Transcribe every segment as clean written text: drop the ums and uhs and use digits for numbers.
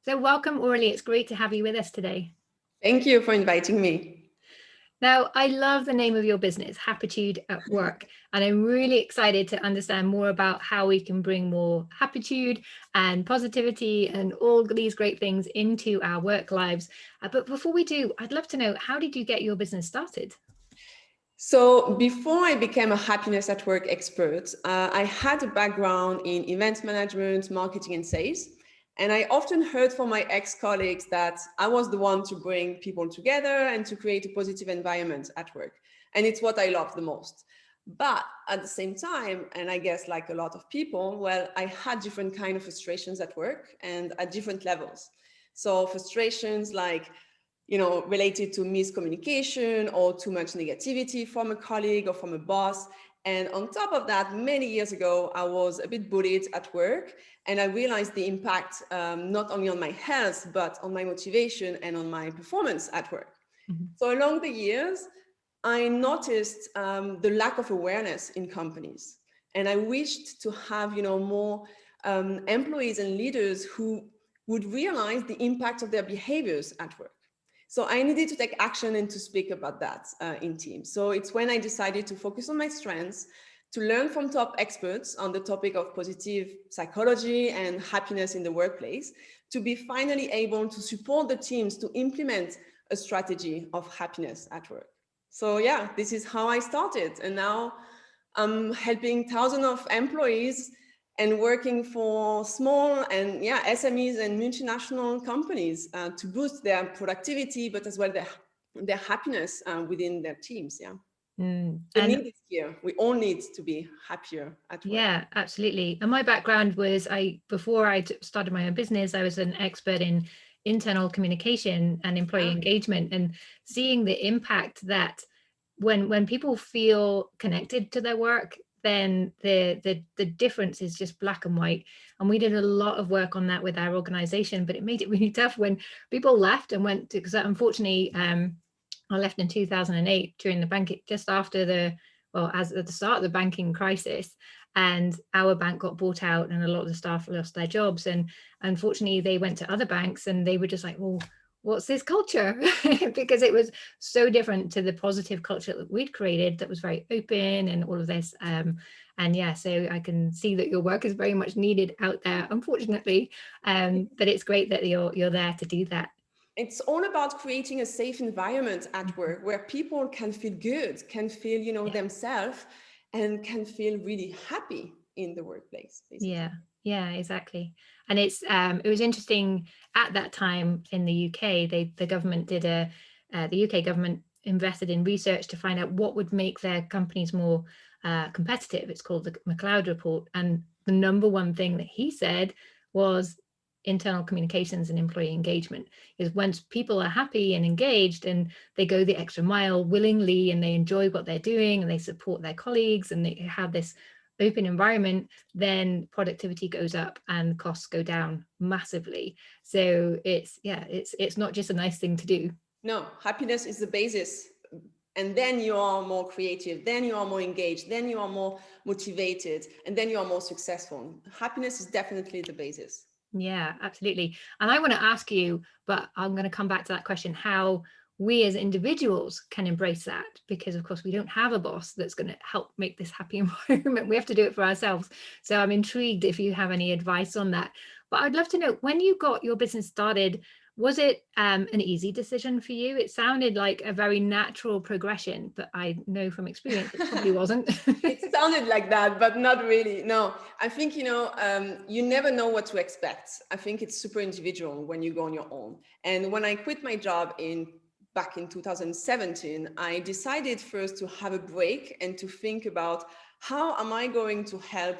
So welcome, Aurelie. It's great to have you with us today. Thank you for inviting me. Now, I love the name of your business, Happitude at Work, and I'm really excited to understand more about how we can bring more happitude and positivity and all these great things into our work lives. But before we do, I'd love to know, how did you get your business started? So before I became a happiness at work expert, I had a background in event management, marketing, and sales. And I often heard from my ex-colleagues that I was the one to bring people together and to create a positive environment at work. And it's what I love the most. But at the same time, and I guess like a lot of people, well, I had different kind of frustrations at work and at different levels. So frustrations like, related to miscommunication or too much negativity from a colleague or from a boss. And on top of that, many years ago, I was a bit bullied at work, and I realized the impact not only on my health, but on my motivation and on my performance at work. Mm-hmm. So along the years, I noticed the lack of awareness in companies. And I wished to have, more employees and leaders who would realize the impact of their behaviors at work. So I needed to take action and to speak about that in teams. So it's when I decided to focus on my strengths, to learn from top experts on the topic of positive psychology and happiness in the workplace, to be finally able to support the teams to implement a strategy of happiness at work. So yeah, this is how I started. And now I'm helping thousands of employees and working for small and SMEs and multinational companies to boost their productivity, but as well their happiness within their teams. Yeah. The need is here. We all need to be happier at work. Yeah, absolutely. And my background was, before I started my own business, I was an expert in internal communication and employee engagement, and seeing the impact that when people feel connected to their work, then the difference is just black and white. And we did a lot of work on that with our organization, but it made it really tough when people left and went to, because unfortunately I left in 2008 during the banking, just after as at the start of the banking crisis, and our bank got bought out and a lot of the staff lost their jobs. And unfortunately they went to other banks and they were just like, well, what's this culture? Because it was so different to the positive culture that we'd created that was very open and all of this. So I can see that your work is very much needed out there, unfortunately. But it's great that you're there to do that. It's all about creating a safe environment at work where people can feel good, can feel, themselves, and can feel really happy in the workplace, basically. Yeah, exactly. And it was interesting at that time in the UK, the government did the UK government invested in research to find out what would make their companies more competitive. It's called the Mcleod Report. And the number one thing that he said was internal communications and employee engagement. Is once people are happy and engaged and they go the extra mile willingly and they enjoy what they're doing and they support their colleagues and they have this open environment, then productivity goes up and costs go down massively. So it's not just a nice thing to do. No, happiness is the basis. And then you are more creative, then you are more engaged, then you are more motivated, and then you are more successful. Happiness is definitely the basis. Yeah, absolutely. And I want to ask you, but I'm going to come back to that question, how we as individuals can embrace that, because of course we don't have a boss that's going to help make this happy environment. We have to do it for ourselves. So I'm intrigued if you have any advice on that. But I'd love to know, when you got your business started, was it an easy decision for you? It sounded like a very natural progression, but I know from experience it probably wasn't. It sounded like that, but not really. No, I think, you never know what to expect. I think it's super individual when you go on your own. And when I quit my job back in 2017, I decided first to have a break and to think about how am I going to help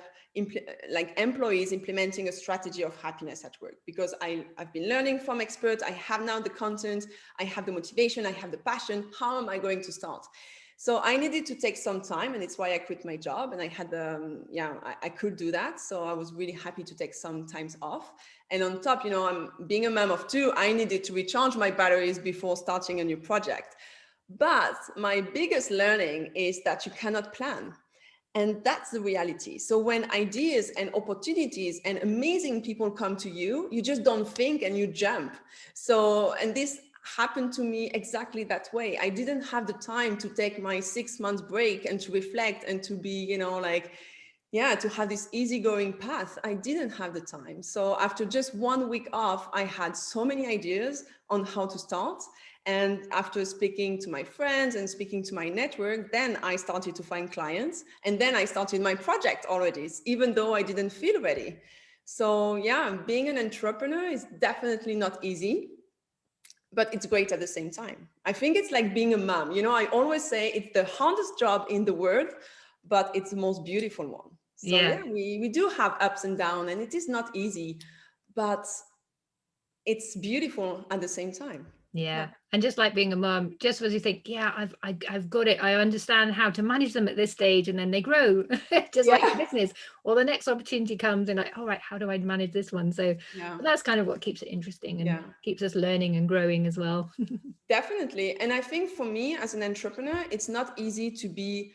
employees implementing a strategy of happiness at work, because I've been learning from experts. I have now the content, I have the motivation, I have the passion. How am I going to start? So I needed to take some time, and it's why I quit my job. And I had, I could do that. So I was really happy to take some time off. And on top, I'm being a mom of two, I needed to recharge my batteries before starting a new project. But my biggest learning is that you cannot plan. And that's the reality. So when ideas and opportunities and amazing people come to you, you just don't think and you jump. So, and this happened to me exactly that way. I didn't have the time to take my 6 months break and to reflect and to be, to have this easygoing path. I didn't have the time. So after just 1 week off, I had so many ideas on how to start. And after speaking to my friends and speaking to my network, then I started to find clients. And then I started my project already, even though I didn't feel ready. So yeah, being an entrepreneur is definitely not easy, but it's great at the same time. I think it's like being a mom. I always say it's the hardest job in the world, but it's the most beautiful one. So Yeah. yeah, we do have ups and downs, and it is not easy, but it's beautiful at the same time. Yeah. And just like being a mom, just as you think, yeah, I've got it. I understand how to manage them at this stage, and then they grow, just like your business. Or the next opportunity comes and like, all right, how do I manage this one? So that's kind of what keeps it interesting and keeps us learning and growing as well. Definitely. And I think for me as an entrepreneur, it's not easy to be,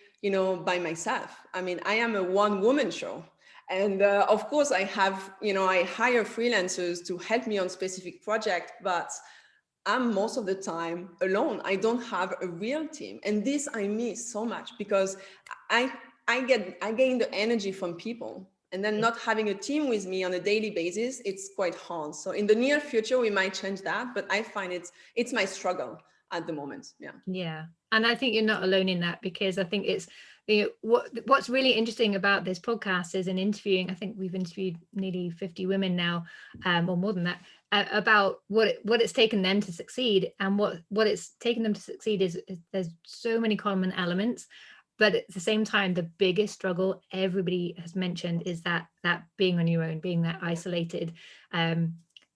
by myself. I mean, I am a one-woman show. And of course, I hire freelancers to help me on specific projects, but I'm most of the time alone. I don't have a real team. And this I miss so much because I gain the energy from people. And then not having a team with me on a daily basis, it's quite hard. So in the near future, we might change that. But I find it's my struggle at the moment. Yeah. Yeah. And I think you're not alone in that, because I think it's what's really interesting about this podcast is in interviewing. I think we've interviewed nearly 50 women now, or more than that, about what it's taken them to succeed. And what it's taken them to succeed is there's so many common elements. But at the same time, the biggest struggle everybody has mentioned is that being on your own, being that isolated.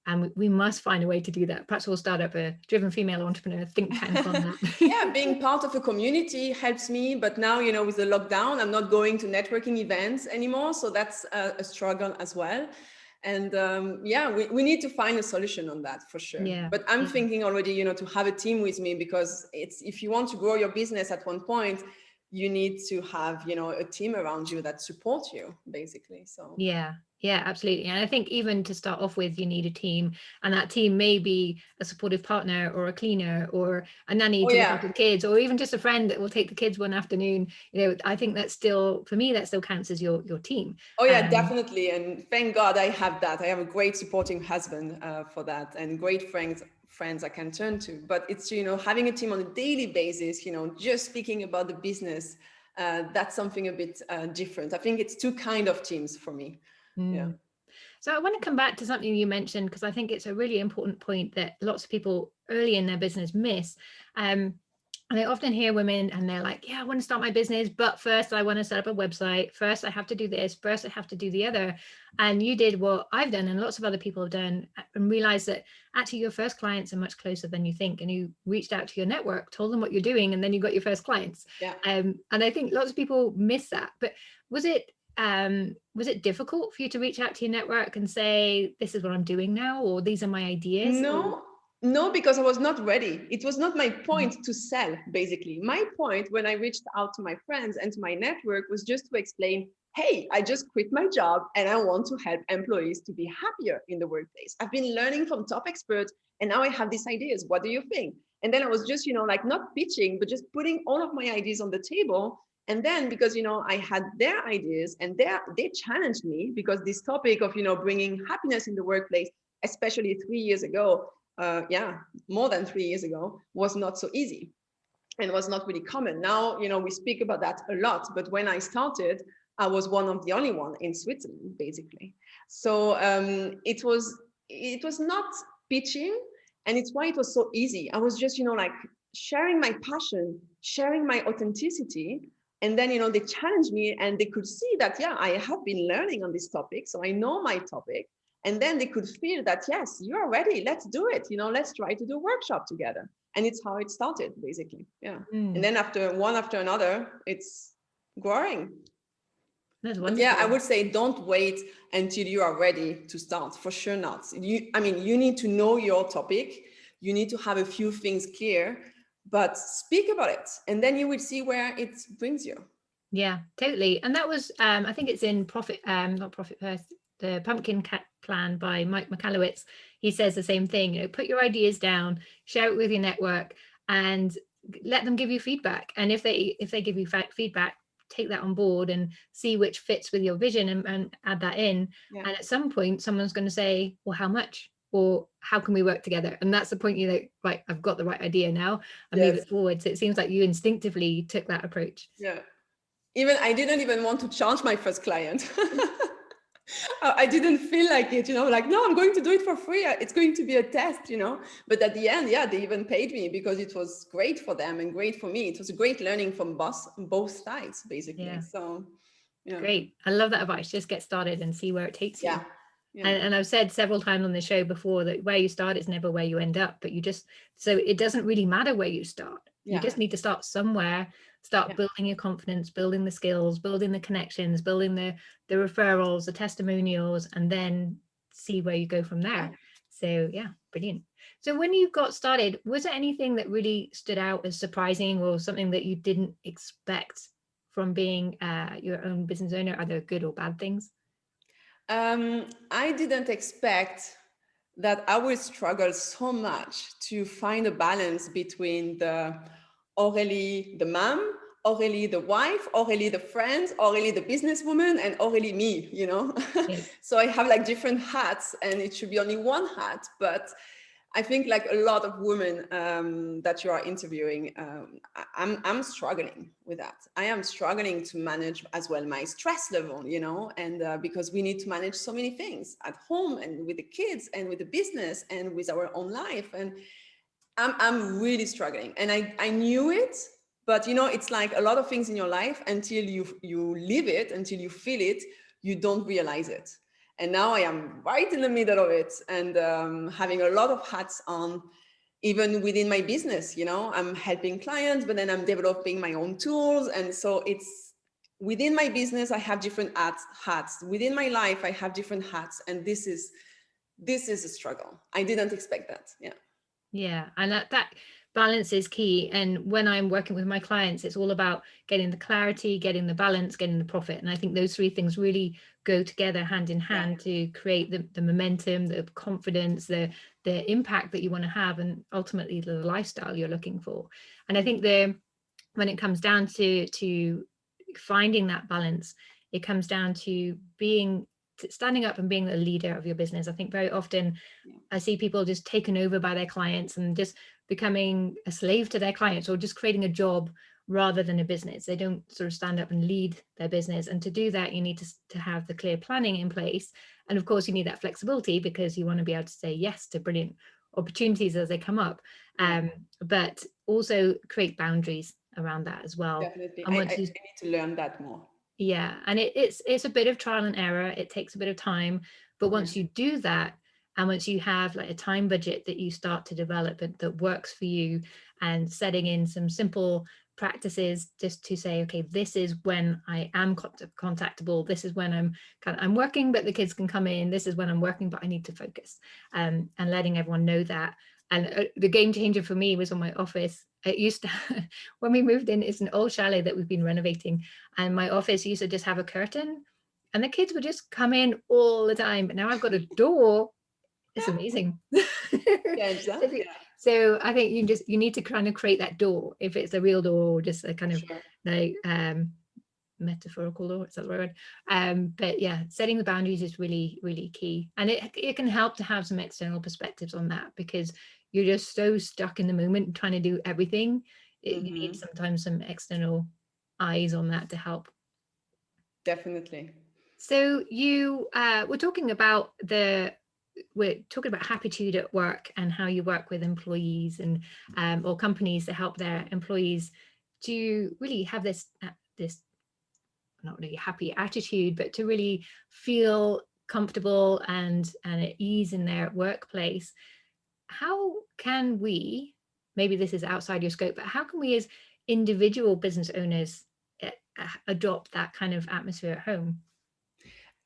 And we must find a way to do that. Perhaps we'll start up a Driven Female Entrepreneur think tank on that. Yeah, being part of a community helps me. But now, with the lockdown, I'm not going to networking events anymore. So that's a struggle as well. And we need to find a solution on that for sure. Yeah. But I'm thinking already, to have a team with me, because if you want to grow your business at one point, you need to have, a team around you that supports you, basically. So yeah, absolutely. And I think even to start off with, you need a team, and that team may be a supportive partner or a cleaner or a nanny to look after the kids, or even just a friend that will take the kids one afternoon. I think that's still, for me, that still counts as your team. Oh yeah, definitely. And thank God I have that. I have a great supporting husband for that, and great friends I can turn to. But it's, having a team on a daily basis, just speaking about the business, that's something a bit different. I think it's two kind of teams for me. Yeah. So I want to come back to something you mentioned, because I think it's a really important point that lots of people early in their business miss. And I often hear women and they're like, yeah, I want to start my business, but first I want to set up a website. First I have to do this. First I have to do the other. And you did what I've done and lots of other people have done, and realized that actually your first clients are much closer than you think. And you reached out to your network, told them what you're doing, and then you got your first clients. Yeah. And I think lots of people miss that. But was it difficult for you to reach out to your network and say, this is what I'm doing now, or these are my ideas? No, because I was not ready. It was not my point to sell, basically. My point when I reached out to my friends and to my network was just to explain, hey, I just quit my job and I want to help employees to be happier in the workplace. I've been learning from top experts and now I have these ideas. What do you think? And then I was just, not pitching, but just putting all of my ideas on the table. And then because, I had their ideas and they challenged me, because this topic of, bringing happiness in the workplace, especially 3 years ago, more than 3 years ago, was not so easy and was not really common. Now, we speak about that a lot, but when I started, I was one of the only one in Switzerland, basically. So it was not pitching, and it's why it was so easy. I was just, sharing my passion, sharing my authenticity. And then, they challenged me and they could see that, I have been learning on this topic. So I know my topic. And then they could feel that, yes, you're ready. Let's do it. Let's try to do a workshop together. And it's how it started, basically. Yeah. And then after another, it's growing. That's wonderful. But I would say don't wait until you are ready to start. For sure not. You need to know your topic. You need to have a few things clear, but speak about it. And then you will see where it brings you. Yeah, totally. And that was, I think it's in not Profit First, the Plan by Mike Michalowicz. He says the same thing, put your ideas down, share it with your network, and let them give you feedback. And if they give you feedback, take that on board and see which fits with your vision, and add that in. Yeah. And at some point, someone's going to say, well, how much? Or how can we work together? And that's the point, right, I've got the right idea now, and move Yes. it forward. So it seems like you instinctively took that approach. Yeah. I didn't even want to charge my first client. I didn't feel like it, like, no, I'm going to do it for free. It's going to be a test, But at the end, yeah, they even paid me because it was great for them and great for me. It was a great learning from both sides, basically. Yeah. So, yeah. Great. I love that advice. Just get started and see where it takes you. Yeah. Yeah. And I've said several times on the show before that where you start is never where you end up, but so it doesn't really matter where you start. You just need to start somewhere, start building your confidence, building the skills, building the connections, building the referrals, the testimonials, and then see where you go from there. So yeah, brilliant. So when you got started, was there anything that really stood out as surprising or something that you didn't expect from being your own business owner? Are there good or bad things? I didn't expect that I would struggle so much to find a balance between the Aurelie the mom, Aurelie the wife, Aurelie the friend, Aurelie the businesswoman, and Aurelie me, Yeah. So I have like different hats, and it should be only one hat, but I think like a lot of women that you are interviewing, I'm struggling with that. I am struggling to manage as well my stress level, and because we need to manage so many things at home and with the kids and with the business and with our own life. And I'm really struggling, and I knew it, but it's like a lot of things in your life, until you live it, until you feel it, you don't realize it. And now I am right in the middle of it, and having a lot of hats on, even within my business. I'm helping clients, but then I'm developing my own tools, and so it's within my business I have different hats. Within my life I have different hats, and this is a struggle. I didn't expect that. Yeah, and that balance is key. And when I'm working with my clients, it's all about getting the clarity, getting the balance, getting the profit. And I think those three things really go together hand in hand to create the momentum, the confidence, the impact that you want to have, and ultimately the lifestyle you're looking for. And I think when it comes down to finding that balance, it comes down to standing up and being the leader of your business. I think very often I see people just taken over by their clients and just becoming a slave to their clients, or just creating a job rather than a business. They don't sort of stand up and lead their business. And to do that, you need to have the clear planning in place. And of course, you need that flexibility, because you want to be able to say yes to brilliant opportunities as they come up, but also create boundaries around that as well. Definitely. And I need to learn that more. Yeah, and it's a bit of trial and error. It takes a bit of time, but once you do that, and once you have like a time budget that you start to develop that works for you, and setting in some simple practices just to say, okay, this is when I am contactable. This is when I'm working, but the kids can come in. This is when I'm working, but I need to focus. And letting everyone know that. And the game changer for me was on my office. It used to, when we moved in, it's an old chalet that we've been renovating, and my office used to just have a curtain, and the kids would just come in all the time. But now I've got a door. It's amazing. So I think you need to kind of create that door, if it's a real door or just a kind of like metaphorical door. Is that the right word? But yeah, setting the boundaries is really, really key, and it can help to have some external perspectives on that, because you're just so stuck in the moment trying to do everything. You need sometimes some external eyes on that to help. Definitely. So you we're talking about Happitude at work, and how you work with employees and or companies to help their employees to really have this not really happy attitude, but to really feel comfortable and at ease in their workplace. How can we, maybe this is outside your scope, but how can we as individual business owners adopt that kind of atmosphere at home?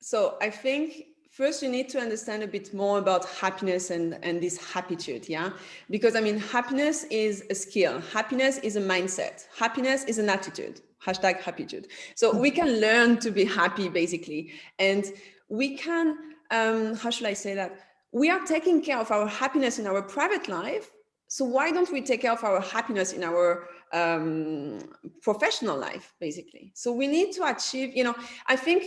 So I think first you need to understand a bit more about happiness and this Happitude, yeah? Because I mean, happiness is a skill. Happiness is a mindset. Happiness is an attitude. Hashtag Happitude. So we can learn to be happy, basically. And we can, how should I say that? We are taking care of our happiness in our private life. So why don't we take care of our happiness in our professional life, basically? So we need to achieve, I think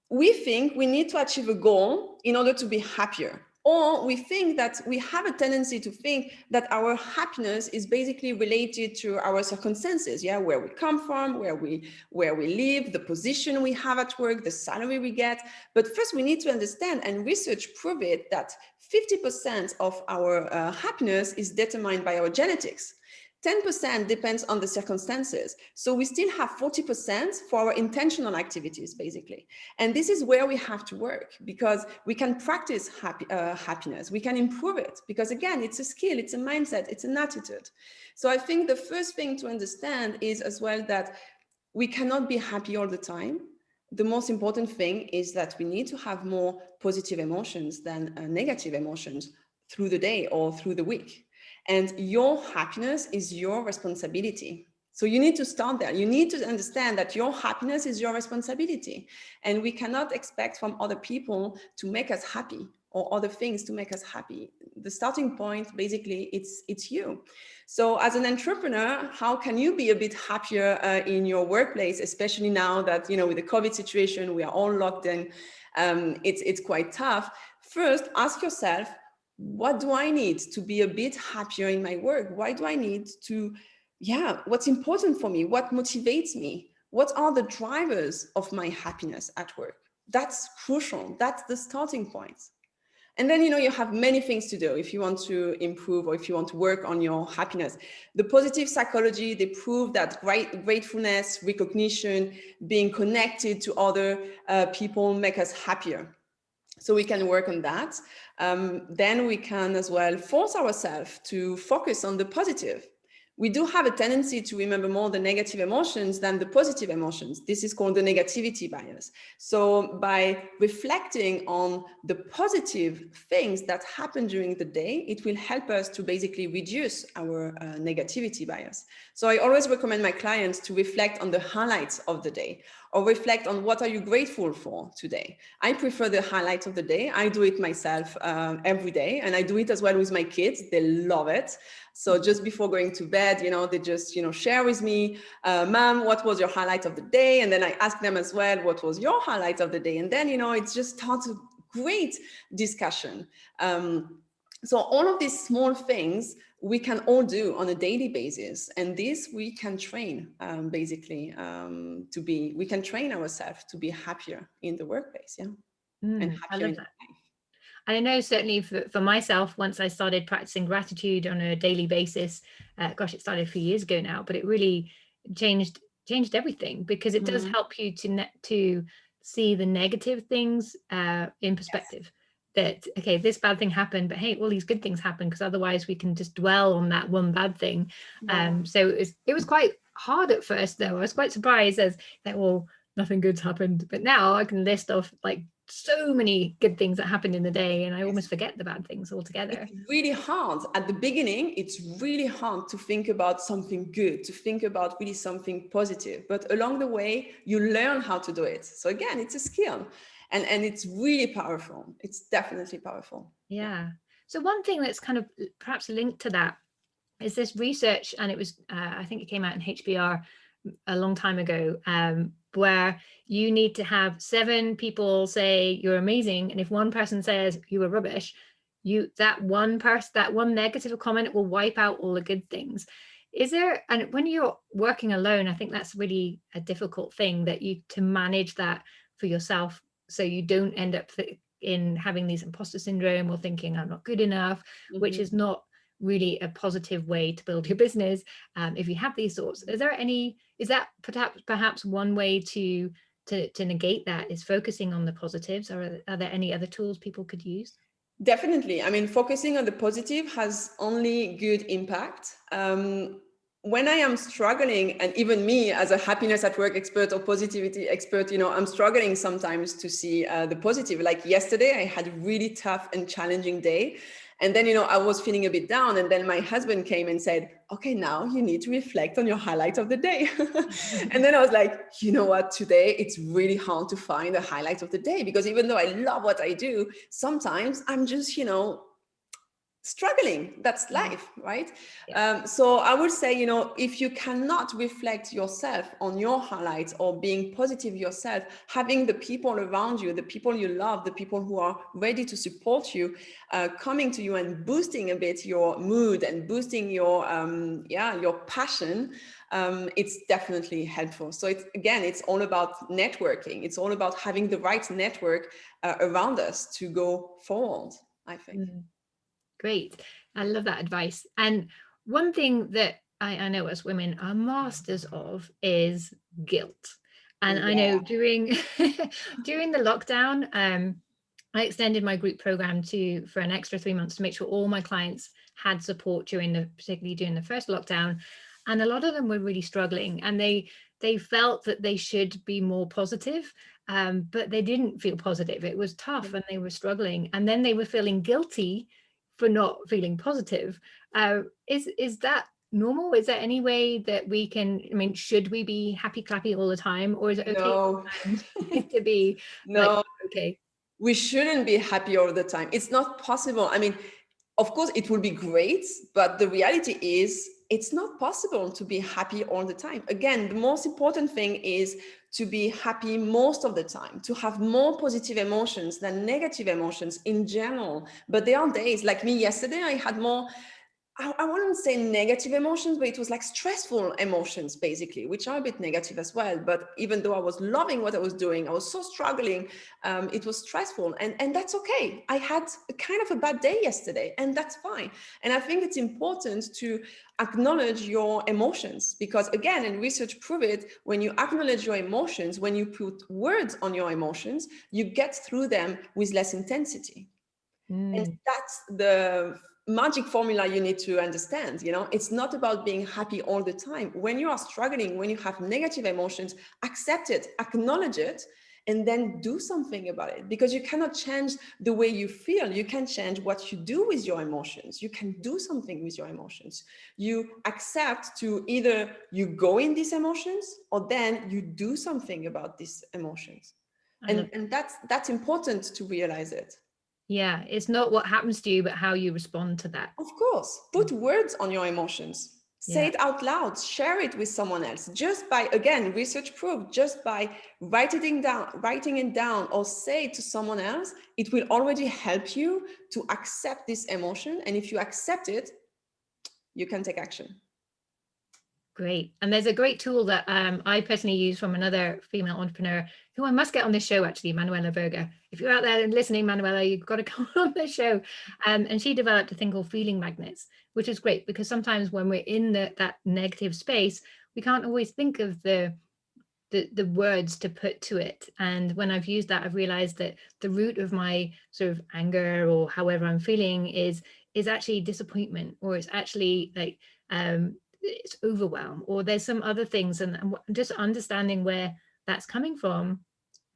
we need to achieve a goal in order to be happier. Or we think that we have a tendency to think that our happiness is basically related to our circumstances, yeah, where we come from, where we live, the position we have at work, the salary we get. But first, we need to understand, and research prove it, that 50% of our happiness is determined by our genetics. 10% depends on the circumstances. So we still have 40% for our intentional activities, basically. And this is where we have to work, because we can practice happiness. We can improve it, because again, it's a skill, it's a mindset, it's an attitude. So I think the first thing to understand is as well that we cannot be happy all the time. The most important thing is that we need to have more positive emotions than negative emotions through the day or through the week. And your happiness is your responsibility. So you need to start there. You need to understand that your happiness is your responsibility. And we cannot expect from other people to make us happy, or other things to make us happy. The starting point, basically, it's you. So as an entrepreneur, how can you be a bit happier in your workplace, especially now that, with the COVID situation, we are all locked in. It's quite tough. First, ask yourself, what do I need to be a bit happier in my work? Why do I need to, what's important for me? What motivates me? What are the drivers of my happiness at work? That's crucial. That's the starting point. And then, you have many things to do if you want to improve, or if you want to work on your happiness. The positive psychology, they prove that gratefulness, recognition, being connected to other people make us happier. So we can work on that. Then we can as well force ourselves to focus on the positive. We do have a tendency to remember more the negative emotions than the positive emotions. This is called the negativity bias. So by reflecting on the positive things that happen during the day, it will help us to basically reduce our negativity bias. So I always recommend my clients to reflect on the highlights of the day, or reflect on what are you grateful for today. I prefer the highlights of the day. I do it myself every day, and I do it as well with my kids. They love it. So just before going to bed, they just, share with me, Mom, what was your highlight of the day? And then I ask them as well, what was your highlight of the day? And then, it just starts a great discussion. So all of these small things we can all do on a daily basis. And this we can train, basically, we can train ourselves to be happier in the workplace, and I happier love in that. life. And I know certainly for myself, once I started practicing gratitude on a daily basis, gosh, it started a few years ago now, but it really changed everything, because it does help you to see the negative things in perspective. That, okay, this bad thing happened, but hey, all these good things happen, because otherwise we can just dwell on that one bad thing. So it was quite hard at first, though. I was quite surprised as that, well, nothing good's happened, but now I can list off like so many good things that happened in the day, and I almost forget the bad things altogether. It's really hard at the beginning. It's really hard to think about something good, to think about really something positive, but along the way you learn how to do it. So again, it's a skill, and it's really powerful. It's definitely powerful. Yeah. So one thing that's kind of perhaps linked to that is this research, and it was I think it came out in HBR a long time ago, where you need to have 7 people say you're amazing, and if one person says you were rubbish, that one negative comment will wipe out all the good things. And when you're working alone, I think that's really a difficult thing, that you to manage that for yourself, so you don't end up in having these imposter syndrome, or thinking I'm not good enough, which is not really a positive way to build your business. If you have these thoughts, is that perhaps one way to negate that, is focusing on the positives, or are there any other tools people could use? Definitely. I mean, focusing on the positive has only good impact. when I am struggling, and even me as a happiness at work expert or positivity expert, I'm struggling sometimes to see the positive. Like yesterday, I had a really tough and challenging day. And then, I was feeling a bit down. And then my husband came and said, okay, now you need to reflect on your highlight of the day. And then I was like, you know what, today it's really hard to find the highlight of the day, because even though I love what I do, sometimes I'm just, struggling. That's life, right? Yeah. So I would say, if you cannot reflect yourself on your highlights or being positive yourself, having the people around you, the people you love, the people who are ready to support you, coming to you and boosting a bit your mood and boosting your passion, it's definitely helpful. So it's all about networking. It's all about having the right network around us to go forward, I think. Great. I love that advice. And one thing that I know as women are masters of is guilt. And I know during during the lockdown, I extended my group program for an extra 3 months to make sure all my clients had support particularly during the first lockdown. And a lot of them were really struggling, and they felt that they should be more positive, but they didn't feel positive. It was tough and they were struggling. And then they were feeling guilty for not feeling positive. Is that normal? Is there any way that we can, should we be happy clappy all the time, or is it okay No. to be No, okay? we shouldn't be happy all the time. It's not possible. Of course, it would be great, but the reality is it's not possible to be happy all the time. Again, the most important thing is to be happy most of the time, to have more positive emotions than negative emotions in general. But there are days like me yesterday, I had more, I wouldn't say negative emotions, but it was like stressful emotions, basically, which are a bit negative as well. But even though I was loving what I was doing, I was so struggling. It was stressful, and that's okay. I had a kind of a bad day yesterday, and that's fine. And I think it's important to acknowledge your emotions, because again, and research prove it, when you acknowledge your emotions, when you put words on your emotions, you get through them with less intensity. And that's the magic formula you need to understand. It's not about being happy all the time. When you are struggling, when you have negative emotions, accept it, acknowledge it, and then do something about it, because you cannot change the way you feel. You can change what you do with your emotions. You can do something with your emotions. You accept to either you go in these emotions, or then you do something about these emotions. And that's important to realize it. Yeah, it's not what happens to you, but how you respond to that. Of course, put words on your emotions. Say Yeah. it out loud, share it with someone else. Just by, again, research proved, just by writing it down or say it to someone else, it will already help you to accept this emotion. And if you accept it, you can take action. Great. And there's a great tool that I personally use from another female entrepreneur who I must get on this show, actually, Manuela Berger. If you're out there and listening, Manuela, you've got to come on the show. And she developed a thing called feeling magnets, which is great, because sometimes when we're in that negative space, we can't always think of the words to put to it. And when I've used that, I've realized that the root of my sort of anger, or however I'm feeling, is actually disappointment, or it's actually like it's overwhelm, or there's some other things. And just understanding where that's coming from,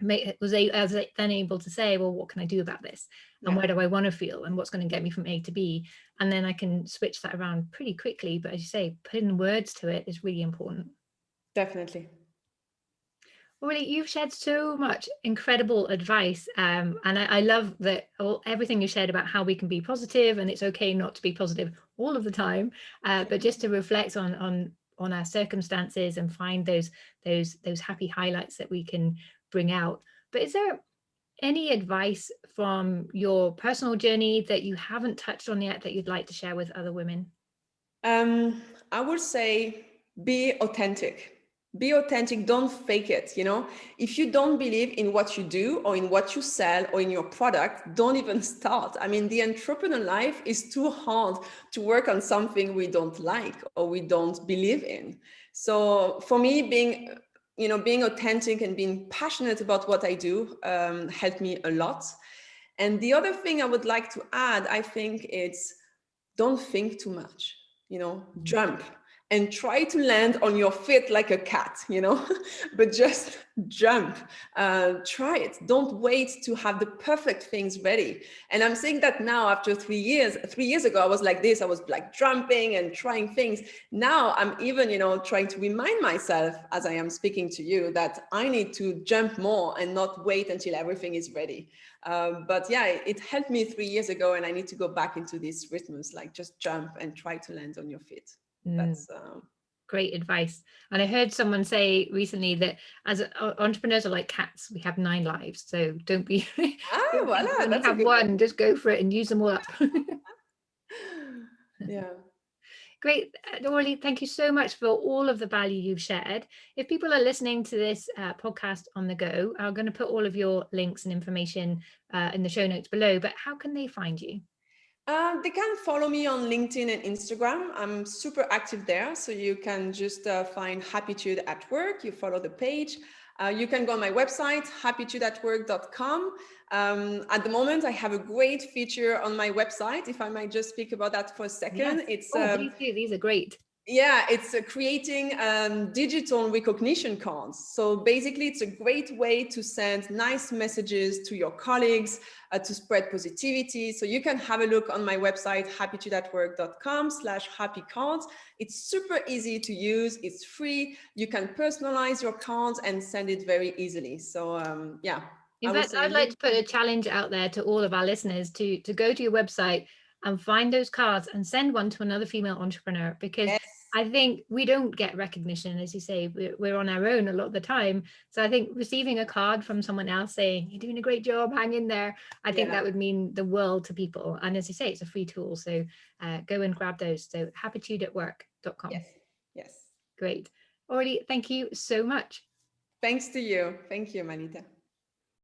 I was then able to say, well, what can I do about this? And where do I want to feel? And what's going to get me from A to B? And then I can switch that around pretty quickly. But as you say, putting words to it is really important. Definitely. Aurelie, you've shared so much incredible advice, and I love that everything you shared about how we can be positive, and it's okay not to be positive all of the time, but just to reflect on our circumstances and find those happy highlights that we can bring out. But is there any advice from your personal journey that you haven't touched on yet that you'd like to share with other women? I would say be authentic. Be authentic, don't fake it. If you don't believe in what you do or in what you sell or in your product, don't even start. The entrepreneur life is too hard to work on something we don't like or we don't believe in. So for me, being authentic and being passionate about what I do helped me a lot. And the other thing I would like to add, I think, it's don't think too much, jump. and try to land on your feet like a cat, but just jump. Try it. Don't wait to have the perfect things ready. And I'm saying that now after 3 years. 3 years ago, I was like this. I was like jumping and trying things. Now I'm even, trying to remind myself as I am speaking to you that I need to jump more and not wait until everything is ready. But yeah, it helped me 3 years ago, and I need to go back into these rhythms, like just jump and try to land on your feet. That's great advice. And I heard someone say recently that as entrepreneurs are like cats, we have 9 lives. So don't be voilà, only that's a have good one, just go for it and use them all up. Yeah. Great. Aurelie, thank you so much for all of the value you've shared. If people are listening to this podcast on the go, I'm going to put all of your links and information in the show notes below, but how can they find you? They can follow me on LinkedIn and Instagram. I'm super active there. So you can just find Happitude at Work. You follow the page. You can go on my website, happitudeatwork.com. At the moment, I have a great feature on my website. If I might just speak about that for a second. Yes. It's please do. These are great. Yeah, it's creating digital recognition cards. So basically, it's a great way to send nice messages to your colleagues, to spread positivity. So you can have a look on my website, happitudeatwork.com/happycards. It's super easy to use. It's free. You can personalize your cards and send it very easily. So yeah. In fact, I'd like to put a challenge out there to all of our listeners to go to your website and find those cards and send one to another female entrepreneur, because Yes. I think we don't get recognition, as you say, we're on our own a lot of the time. So I think receiving a card from someone else saying, you're doing a great job, hang in there, I think that would mean the world to people. And as you say, it's a free tool. So go and grab those. So happitudeatwork.com. Yes. Yes. Great. Aurelie, thank you so much. Thanks to you. Thank you, Melitta.